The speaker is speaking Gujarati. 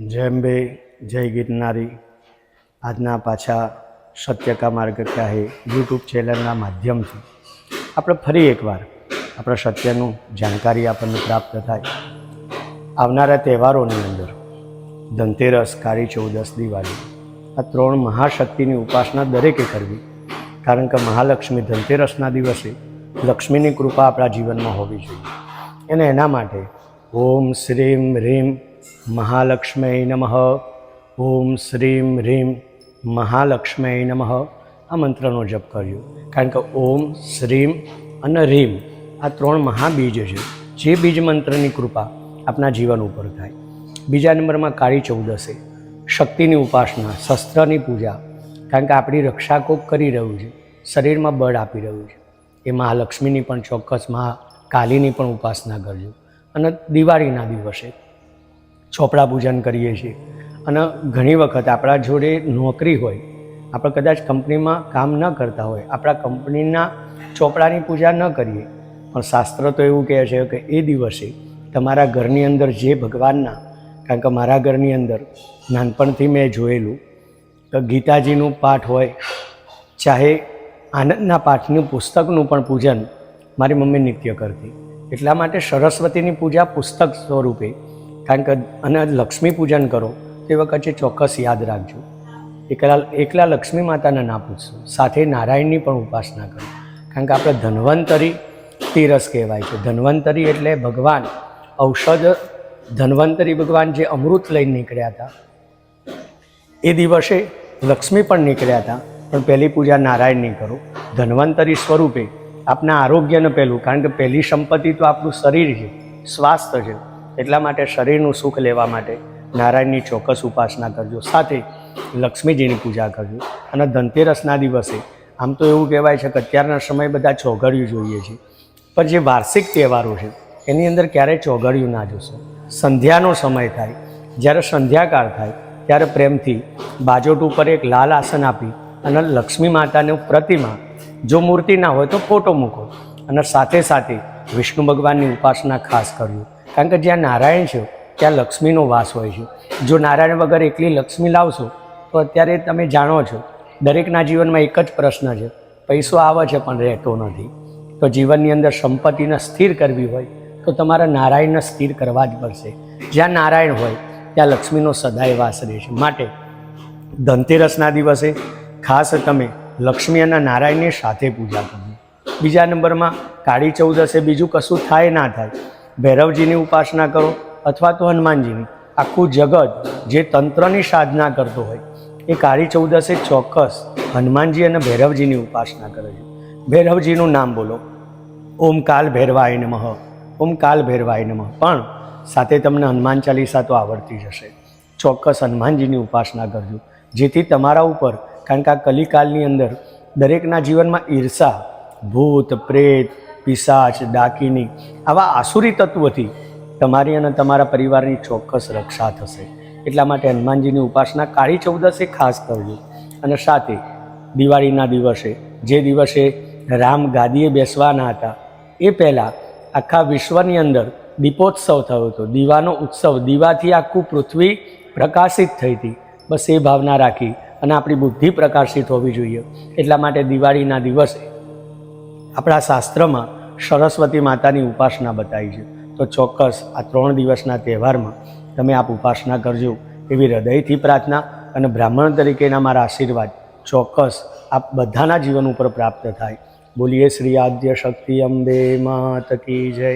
जय अंबे जय गिरनारी। આજના પાછા સત્ય કા માર્ગ ક્યા હે યુટ્યુબ ચેનલના માધ્યમથી આપણે ફરી એકવાર આપણા સત્યનું જાણકારી આપણને પ્રાપ્ત થાય. આવનારા તહેવારોની અંદર ધનતેરસ, કાળી ચૌદસ, દિવાળી આ ત્રણ મહાશક્તિની ઉપાસના દરેકે કરવી. કારણ કે મહાલક્ષ્મી ધનતેરસના દિવસે લક્ષ્મીની કૃપા આપણા જીવનમાં હોવી જોઈએ. અને એના માટે ઓમ શ્રીમ રીમ મહાલક્ષ્મી નમઃ, ઓમ શ્રીમ રીમ મહાલક્ષ્મી નમઃ આ મંત્રનો જપ કર્યો. કારણ કે ઓમ, શ્રીમ અને રીમ આ ત્રણ મહાબીજ છે, જે બીજ મંત્રની કૃપા આપણા જીવન ઉપર થાય. બીજા નંબરમાં કાળી ચૌદસે શક્તિની ઉપાસના, શસ્ત્રની પૂજા. કારણ કે આપણી રક્ષા કોક કરી રહ્યું છે, શરીરમાં બળ આપી રહ્યું છે, એ મહાલક્ષ્મીની પણ ચોક્કસ મહાકાલીની પણ ઉપાસના કરજો. અને દિવાળીના દિવસે ચોપડા પૂજન કરીએ છીએ. અને ઘણી વખત આપણા જોડે નોકરી હોય, આપણે કદાચ કંપનીમાં કામ ન કરતા હોય, આપણા કંપનીના ચોપડાની પૂજા ન કરીએ, પણ શાસ્ત્ર તો એવું કહે છે કે એ દિવસે તમારા ઘરની અંદર જે ભગવાનના, કારણ કે મારા ઘરની અંદર નાનપણથી મેં જોયેલું કે ગીતાજીનું પાઠ હોય, ચાહે આનંદના પાઠનું પુસ્તકનું પણ પૂજન મારી મમ્મી નિત્ય કરતી. એટલા માટે સરસ્વતીની પૂજા પુસ્તક સ્વરૂપે, કારણ કે અને લક્ષ્મી પૂજન કરો તે વખતે ચોક્કસ યાદ રાખજો, એકલા લક્ષ્મી માતાને ના પૂછશો, સાથે નારાયણની પણ ઉપાસના કરો. કારણ કે આપણે ધન્વંતરી તીરસ કહેવાય છે. ધન્વંતરી એટલે ભગવાન ઔષધ, ધન્વંતરી ભગવાન જે અમૃત લઈને નીકળ્યા હતા, એ દિવસે લક્ષ્મી પણ નીકળ્યા હતા. પણ પહેલી પૂજા નારાયણની કરો ધન્વંતરી સ્વરૂપે. આપના આરોગ્યને પહેલું, કારણ કે પહેલી સંપત્તિ તો આપણું શરીર છે, સ્વાસ્થ્ય છે. એટલા માટે શરીરનું સુખ લેવા માટે નારાયણની ચોક્કસ ઉપાસના કરજો, સાથે લક્ષ્મીજીની પૂજા કરજો. અને ધનતેરસના દિવસે આમ તો એવું કહેવાય છે કે અત્યારના સમયે બધા ચોઘડિયું જોઈએ છે, પણ જે વાર્ષિક તહેવારો છે એની અંદર ક્યારેય ચોઘડિયું ના જોશો. સંધ્યાનો સમય થાય, જ્યારે સંધ્યાકાળ થાય ત્યારે પ્રેમથી બાજોટ ઉપર એક લાલ આસન આપી અને લક્ષ્મી માતાની પ્રતિમા, જો મૂર્તિ ના હોય તો ફોટો મૂકો, અને સાથે સાથે વિષ્ણુ ભગવાનની ઉપાસના ખાસ કરજો. કારણ કે જ્યાં નારાયણ છે ત્યાં લક્ષ્મીનો વાસ હોય છે. જો નારાયણ વગર એકલી લક્ષ્મી લાવશો તો અત્યારે તમે જાણો છો દરેકના જીવનમાં એક જ પ્રશ્ન છે, પૈસો આવે છે પણ રહેતો નથી. તો જીવનની અંદર સંપત્તિને સ્થિર કરવી હોય તો તમારે નારાયણને સ્થિર કરવા જ પડશે. જ્યાં નારાયણ હોય ત્યાં લક્ષ્મીનો સદાય વાસ રહે છે. માટે ધનતેરસના દિવસે ખાસ તમે લક્ષ્મી અને નારાયણની સાથે પૂજા કરજો. બીજા નંબરમાં કાળી ચૌદસે બીજું કશું થાય ના થાય, ભૈરવજીની ઉપાસના કરો અથવા તો હનુમાનજીની. આખું જગત જે તંત્રની સાધના કરતો હોય એ કાળી ચૌદસે ચોક્કસ હનુમાનજી અને ભૈરવજીની ઉપાસના કરે છે. ભૈરવજીનું નામ બોલો, ઓમ કાલ ભૈરવાય નમઃ, ઓમ કાલ ભૈરવાય નમઃ. પણ સાથે તમને હનુમાન ચાલીસા તો આવડતી જશે. ચોક્કસ હનુમાનજીની ઉપાસના કરજો, જેથી તમારા ઉપર, કારણ કે આ કલિકાલની અંદર દરેકના જીવનમાં ઈર્ષા, ભૂત, પ્રેત, પિશાચ, ડાકીની આવા આસુરી તત્વોથી તમારી અને તમારા પરિવારની ચોક્કસ રક્ષા થશે. એટલા માટે હનુમાનજીની ઉપાસના કાળી ચૌદસે ખાસ કરજો. અને સાથે દિવાળીના દિવસે, જે દિવસે રામ ગાદીએ બેસવાના હતા, એ પહેલાં આખા વિશ્વની અંદર દીપોત્સવ થયો હતો, દીવાનો ઉત્સવ, દીવાથી આખું પૃથ્વી પ્રકાશિત થઈ હતી. બસ એ ભાવના રાખી અને આપણી બુદ્ધિ પ્રકાશિત હોવી જોઈએ. એટલા માટે દિવાળીના દિવસે આપણા શાસ્ત્રમાં સરસ્વતી માતાની ઉપાસના બતાવી છે. તો ચોક્કસ આ 3 દિવસના તહેવારમાં તમે આપ ઉપાસના કરજો, એવી હૃદયથી પ્રાર્થના. અને બ્રાહ્મણ તરીકેના મારા આશીર્વાદ ચોક્કસ આપ બધાના જીવન ઉપર પ્રાપ્ત થાય. બોલીએ શ્રી આદ્ય શક્તિ અંબે માત કી જય.